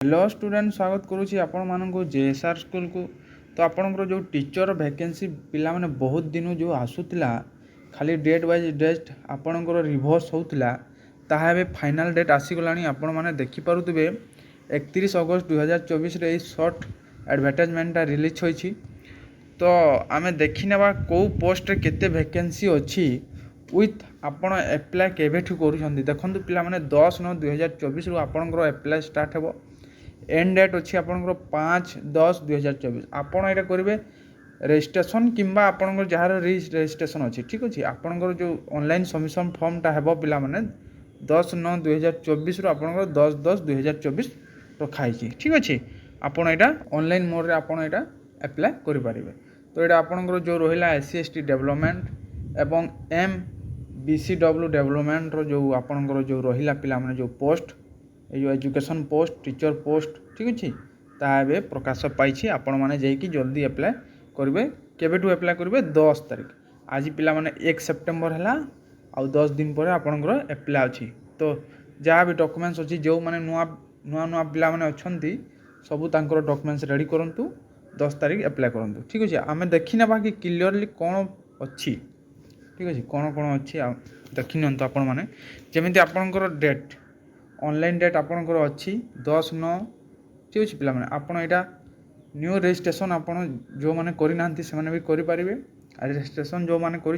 Hello student स्वागत करुच्ची आपण मानक जेएसआर स्कूल को। तो आपणकर जो टीचर वैकेंसी पिला माने बहुत दिन जो आसूला खाली डेट वाइज डेट आपणकर रिभर्स होता ताहा एबे फाइनल डेट आसीगला। आपण मैंने देखिपे 31 अगस्त 2024 रे सर्ट एडवर्टाइजमेंटा रिलीज होईछि। तो आमे देखिनेबा कौ पोस्ट रे केते वैकेंसी अच्छी विथ आपण एप्लाय केबेठु करूछंती। देखंतु पिला माने 10/9/2024 रु आपणकर एप्लाय स्टार्ट हेबो। एंड डेट अच्छी आपंकर 5/10/2024। आपड़ ये करेंगे रजिस्ट्रेशन किंबा आपंकर जार रजिस्ट्रेशन अच्छी ठीक अच्छे। आपंकर जो ऑनलाइन सबमिशन फॉर्मटा हे पिला माने 10/9/2024 रु आपंकर 10/10/2024 रखाई ठीक अच्छे। आपड़ यहाँ ऑनलाइन मोड रे आपड़ यहाँ एप्लाय करेंगे। तो यहाँ आपंकर जो रहा SC/ST डेवलपमेंट एवं MBCW डेवलपमेंट जो आपंकर जो रहा पिला माने जो पोस्ट ये एजुकेशन पोस्ट टीचर पोस्ट ठीक अच्छे ताबे प्रकाश पाई। आपण मैंने जाकि जल्दी एप्लाय करेंगे। केबेठू एप्लाय करेंगे 10 तारीख। आज पिला माने 1 सेप्टेम्बर है आ 10 दिन पर आपंकर एप्लाय अच्छी। तो जहाँ भी डॉक्यूमेंट्स अच्छी जो मैंने नुआ नुआ नुआ पिला माने अच्छी सबू तांकर डॉक्यूमेंट्स रेडी करंतु 10 तारीख एप्लाय करंतु ठीक अच्छे। आम देखी ना कि क्लियरली कौन अच्छी ठीक अच्छे कौन कौन अच्छी देखी नियंतु आपण मैंने जमी आपंकर डेट ऑनलाइन डेट आपंकर अच्छी 10/9 ठीक अच्छे। पिला आपड़ यहाँ न्यू रजिस्ट्रेशन आप जो मैंने करना से भी करेंगे। रजिस्ट्रेशन जो मैंने कर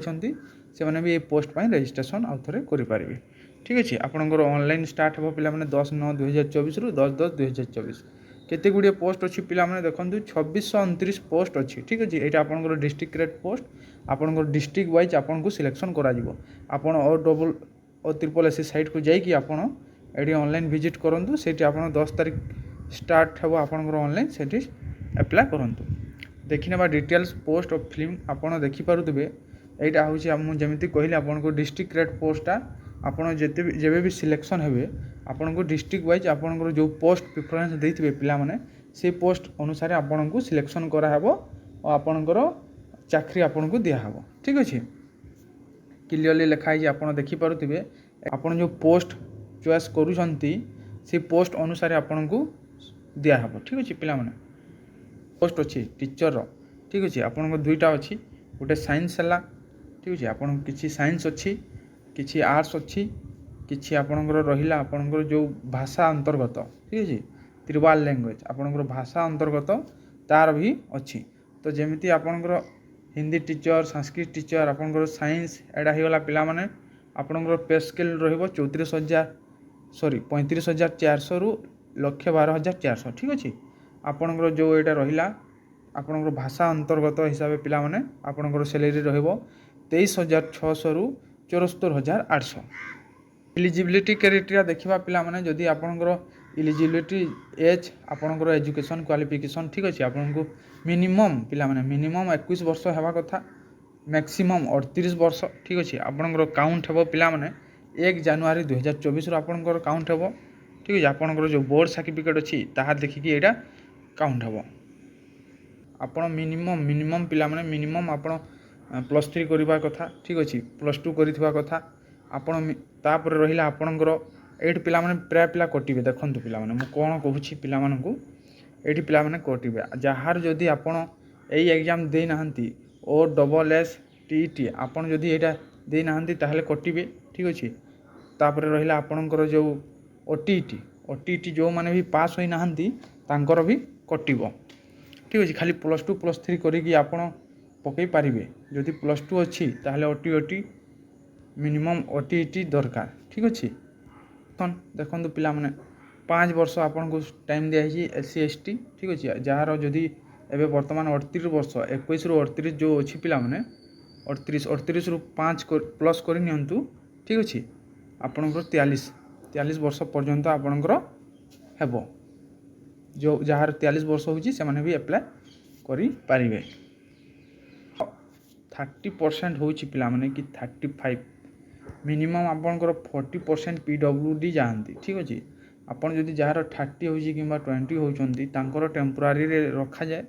भी ये पोस्ट पर रजिस्ट्रेशन आउ थे करेंगे ठीक अच्छे। आपंकर ऑनलाइन स्टार्ट हो पिला 10/9/2024 रु 10/10/2024। केते गुड़िए पोस्ट अच्छी पिला देखो 2629 पोस्ट अच्छी ठीक अच्छे। यहाँ आपंकर डिस्ट्रिक्ट ग्रेड पोस्ट आपंकर डिस्ट्रिक्ट वाइज आपको सिलेक्शन कर OSSC साइट को जाकि आपड़ ये ऑनलाइन विजिट करूँ से आप 10 तारीख स्टार्ट हे आपंकर ऑनलाइन से एप्लाय करूँ। देखने डिटेल्स पोस्ट ऑफ फिल्म आपड़ देखिपे यहाँ हूँ जमी कहली आपको डिस्ट्रिक्ट ग्रेड पोस्टा आपड़ जब भी सिलेक्शन हे आपको डिस्ट्रिक्ट वाइज आपंकर जो पोस्ट प्रिफरेन्स देते पिला माने से पोस्ट अनुसार आपन को सिलेक्शन कराब और आपंकर चाकरी आपन को दिहब ठीक अच्छे। क्लियरली लिखाई आप देखिपे आपन जो पोस्ट चॉइस करूछंती से पोस्ट अनुसार आपन को दिहब ठीक अच्छे। पिला माने पोस्ट अच्छी टीचर ठीक अच्छे आपन दुईटा अच्छी गोटे साइंस है ठीक अच्छे। आपन किसी साइंस अच्छी किसी आर्ट्स अच्छी किसी आपणकर रहा आपणकर जो भाषा अंतर्गत ठीक अच्छे त्रिवाल लैंग्वेज आपणकर भाषा अंतर्गत तार भी अच्छी। तो जमीती आपणकर हिंदी टीचर संस्कृत टीचर आपणकर साइंस एडा होगा पिला माने आपणकर पे स्केल रहिबो 35,400 रु 1,12,400 ठीक अच्छे। आपणकर जो यहाँ रहा आपणकर भाषा अंतर्गत हिसाब से पिला माने आपणकर सैलरी रहिबो 23,600 रु 74,800। एलिजिबिलिटी क्राइटेरिया देखा पिला माने जदि आपणकर एलिजिबिलिटी एज आपणकर एजुकेशन क्वालिफिकेशन ठीक अच्छे। आपको मिनिमम पिला माने मिनिमम 21 वर्ष हेबा कथा मैक्सिमम 38 वर्ष ठीक अच्छे। आपणकर काउंट हेबो पिला माने 1 जनवरी 2024 रु आपणकर काउंट हेबो ठीक अच्छे। आपणकर जो बोर्ड सर्टिफिकेट अच्छी ताहा देखिकी यहाँ काउंट हेबो। आपण मिनिमम पिला माने मिनिमम आपण +3 करवा कथा ठीक अच्छे +2 करथिबा कथा आपण तापर रहिला आपणकर एट पिला माने प्राय पिला कटिबे। देखंतु पिला माने मु कोन कहूछि पिला मानकु एटी पिला माने कटिबे जहार जदि आपण एई एग्जाम दे नाहंती OSS TET आपण जदि एटा दे नाहंती ताहले कटिबे ठीक अच्छे। तापर रहिला आपणकर जो OTET जो माने भी पास होई नाहंती तांकर भी कटिबो ठीक अच्छे। खाली +2 +3 करिकी आपण पकई पारिबे जदि +2 अच्छी ताहले OTET मिनिमम OTET दरकार ठीक अच्छे। देखो पिला माने 5 वर्ष आपन को टाइम दिखाई SC/ST ठीक अच्छे। जार जदि एबे वर्तमान 38 वर्ष 21 रु 38 जो अच्छी पिला माने 38 रु 5 प्लस कर नियंतु ठीक अच्छे। आपणकर 43 वर्ष पर्यंत आपणकर हेबो जो जार 43 वर्ष होची से माने भी एप्लाय करि पारिबे। 30% होची पिला माने कि 35 मिनिमम आपणकर 40% PWD जाती ठीक अच्छे। आपन जदि जार 30 होची किंबा 20 होचंती तांकर टेम्पोरारी रे रखा जाए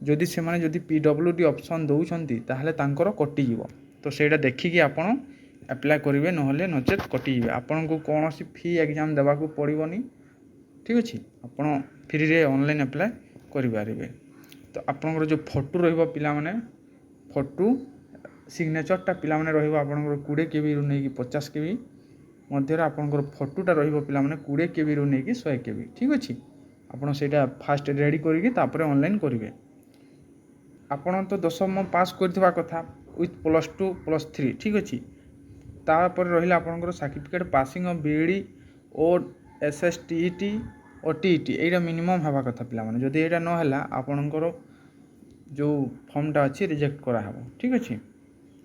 जदि से माने जदि PWD ऑप्शन दउछंती ताहले तांकर कटि जीवो। तो सेटा देखिकी आपण एप्लाय करेंगे नहेले नचेत कटि जीवे। आपन को कौन सी फी एग्जाम देवा को पड़ोनी ଠିକ୍ ଅଛି। ଆପଣ ଫ୍ରିରେ ଅନଲାଇନ୍ ଆପ୍ଲାଏ କରିପାରିବେ। ତ ଆପଣଙ୍କର ଯେଉଁ ଫଟୋ ରହିବ ପିଲାମାନେ ଫଟୋ ସିଗ୍ନେଚର୍ଟା ପିଲାମାନେ ରହିବ ଆପଣଙ୍କର 20 KBରୁ ନେଇକି 50 KB ମଧ୍ୟରେ ଆପଣଙ୍କର ଫଟୋଟା ରହିବ ପିଲାମାନେ 20 KBରୁ ନେଇକି 100 KB। ଠିକ୍ ଅଛି। ଆପଣ ସେଇଟା ଫାଷ୍ଟ ରେଡ଼ି କରିକି ତାପରେ ଅନଲାଇନ୍ କରିବେ। ଆପଣ ତ 10ମ ପାସ୍ କରିଥିବା କଥା ୱିଥ୍ +2 +3 ଠିକ୍ ଅଛି। ତାପରେ ରହିଲା ଆପଣଙ୍କର certificate passing of BEd O SSTET O TET ଏଇଟା ମିନିମମ୍ ହେବା କଥା ପିଲାମାନେ। ଯଦି ଏଇଟା ନ ହେଲା ଆପଣଙ୍କର ଯେଉଁ ଫର୍ମଟା ଅଛି ରିଜେକ୍ଟ କରାହେବ। ଠିକ୍ ଅଛି।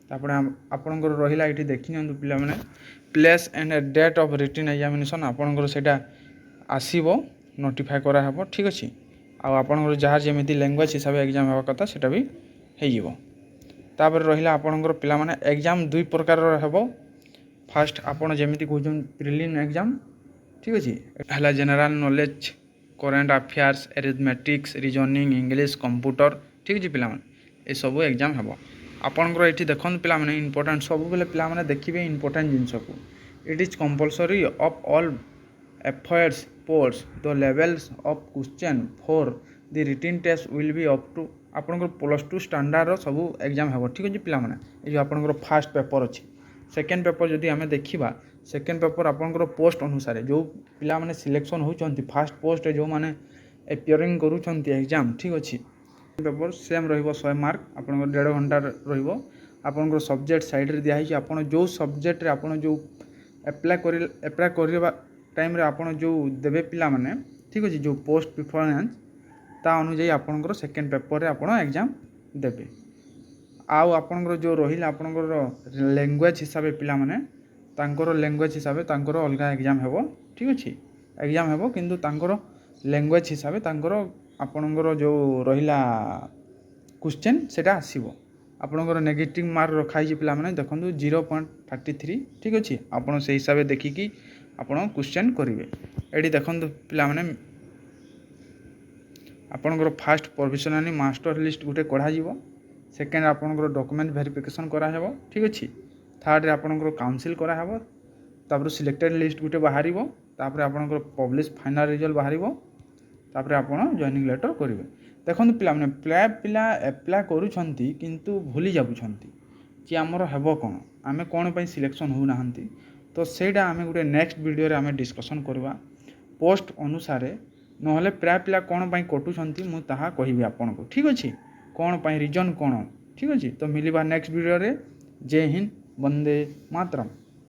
ତାପରେ ଆପଣଙ୍କର ରହିଲା ଏଇଠି ଦେଖିନିଅନ୍ତୁ ପିଲାମାନେ place and date of written examination ଆପଣଙ୍କର ସେଇଟା ଆସିବ ନୋଟିଫାଏ କରାହେବ। ଠିକ୍ ଅଛି। ଆଉ ଆପଣଙ୍କର ଯାହାର ଯେମିତି ଲାଙ୍ଗୁଏଜ୍ ହିସାବରେ ଏକ୍ଜାମ୍ ହେବା କଥା ସେଇଟା ବି ହେଇଯିବ। ତାପରେ ରହିଲା ଆପଣଙ୍କର ପିଲାମାନେ ଏକ୍ଜାମ୍ 2 ପ୍ରକାରର ହେବ। ଫାଷ୍ଟ ଆପଣ ଯେମିତି କହୁଛନ୍ତି ପ୍ରିଲିମ୍ ଏକ୍ଜାମ୍ ଠିକ୍ ଅଛି ହେଲା general knowledge current affairs arithmetics reasoning English computer ଠିକ୍ ଅଛି ପିଲାମାନେ ଏସବୁ ଏକ୍ଜାମ୍ ହେବ। ଆପଣଙ୍କର ଏଠି ଦେଖନ୍ତୁ ପିଲାମାନେ ଇମ୍ପୋର୍ଟାଣ୍ଟ ସବୁବେଳେ ପିଲାମାନେ ଦେଖିବେ ଇମ୍ପୋର୍ଟାଣ୍ଟ ଜିନିଷକୁ। It is compulsory of all efforts ports the levels of question for the written test will be up to ଆପଣଙ୍କର +2 ଷ୍ଟାଣ୍ଡାର୍ଡ଼ର ସବୁ ଏକ୍ଜାମ୍ ହେବ। ଠିକ୍ ଅଛି ପିଲାମାନେ। ଏ ଯେଉଁ ଆପଣଙ୍କର ଫାଷ୍ଟ ପେପର୍ ଅଛି ସେକେଣ୍ଡ ପେପର୍ ଯଦି ଆମେ ଦେଖିବା ସେକେଣ୍ଡ ପେପର୍ ଆପଣଙ୍କର ପୋଷ୍ଟ ଅନୁସାରେ ଯେଉଁ ପିଲାମାନେ ସିଲେକ୍ସନ୍ ହେଉଛନ୍ତି ଫାଷ୍ଟ ପୋଷ୍ଟରେ ଯେଉଁମାନେ ଏପିୟରିଂ କରୁଛନ୍ତି ଏକ୍ଜାମ୍ ଠିକ୍ ଅଛି। ପେପର୍ ସେମ୍ ରହିବ 100 ମାର୍କ ଆପଣଙ୍କର 1.5 ଘଣ୍ଟା ରହିବ। ଆପଣଙ୍କର ସବଜେକ୍ଟ ସାଇଡ଼୍ରେ ଦିଆହେଇଛି ଆପଣ ଯେଉଁ ସବଜେକ୍ଟରେ ଆପଣ ଯେଉଁ ଆପ୍ଲାଏ କରିବା ଟାଇମ୍ରେ ଆପଣ ଯେଉଁ ଦେବେ ପିଲାମାନେ ଠିକ୍ ଅଛି ଯେଉଁ ପୋଷ୍ଟ ପ୍ରିଫରେନ୍ସ ତା ଅନୁଯାୟୀ ଆପଣଙ୍କର ସେକେଣ୍ଡ ପେପର୍ରେ ଆପଣ ଏକ୍ଜାମ୍ ଦେବେ। ଆଉ ଆପଣଙ୍କର ଯେଉଁ ରହିଲା ଆପଣଙ୍କର ଲାଙ୍ଗୁଏଜ୍ ହିସାବରେ ପିଲାମାନେ ତାଙ୍କର ଲାଙ୍ଗୁଏଜ୍ ହିସାବରେ ତାଙ୍କର ଅଲଗା ଏକ୍ଜାମ୍ ହେବ। ଠିକ୍ ଅଛି। ଏକ୍ଜାମ୍ ହେବ କିନ୍ତୁ ତାଙ୍କର ଲାଙ୍ଗୁଏଜ୍ ହିସାବରେ ତାଙ୍କର ଆପଣଙ୍କର ଯେଉଁ ରହିଲା କ୍ୱେଶ୍ଚନ୍ ସେଇଟା ଆସିବ। ଆପଣଙ୍କର ନେଗେଟିଭ୍ ମାର୍କ ରଖାହେଇଛି ପିଲାମାନେ ଦେଖନ୍ତୁ 0.33 ଠିକ୍ ଅଛି। ଆପଣ ସେଇ ହିସାବରେ ଦେଖିକି ଆପଣ କ୍ୱେଶ୍ଚନ୍ କରିବେ। ଏଠି ଦେଖନ୍ତୁ ପିଲାମାନେ ଆପଣଙ୍କର ଫାଷ୍ଟ ପ୍ରୋଭିଜନାଲି ମାଷ୍ଟର ଲିଷ୍ଟ ଗୋଟେ କଢ଼ାଯିବ। ସେକେଣ୍ଡ ଆପଣଙ୍କର ଡକୁମେଣ୍ଟ ଭେରିଫିକେସନ୍ କରାହେବ। ଠିକ୍ ଅଛି। ଥାର୍ଡ଼ରେ ଆପଣଙ୍କର କାଉନସିଲ୍ କରାହେବ। ତାପରେ ସିଲେକ୍ଟେଡ଼ ଲିଷ୍ଟ ଗୋଟେ ବାହାରିବ। ତାପରେ ଆପଣଙ୍କର ପବ୍ଲିଶ ଫାଇନାଲ୍ ରେଜଲ୍ଟ ବାହାରିବ। ତାପରେ ଆପଣ ଜଏନିଂ ଲେଟର୍ କରିବେ। ଦେଖନ୍ତୁ ପିଲାମାନେ ପ୍ରାୟ ପିଲା ଆପ୍ଲାଏ କରୁଛନ୍ତି କିନ୍ତୁ ଭୁଲି ଯାଉଛନ୍ତି କି ଆମର ହେବ କ'ଣ ଆମେ କ'ଣ ପାଇଁ ସିଲେକ୍ସନ୍ ହେଉନାହାନ୍ତି। ତ ସେଇଟା ଆମେ ଗୋଟେ ନେକ୍ସଟ ଭିଡ଼ିଓରେ ଆମେ ଡିସ୍କସନ୍ କରିବା ପୋଷ୍ଟ ଅନୁସାରେ। ନହେଲେ ପ୍ରାୟ ପିଲା କ'ଣ ପାଇଁ କଟୁଛନ୍ତି ମୁଁ ତାହା କହିବି ଆପଣଙ୍କୁ। ଠିକ୍ ଅଛି। କ'ଣ ପାଇଁ ରିଜନ୍ କ'ଣ ଠିକ୍ ଅଛି। ତ ମିଳିବା ନେକ୍ସଟ ଭିଡ଼ିଓରେ। ଜୟ ହିନ୍ଦ ବନ୍ଦେ ମାତରମ୍।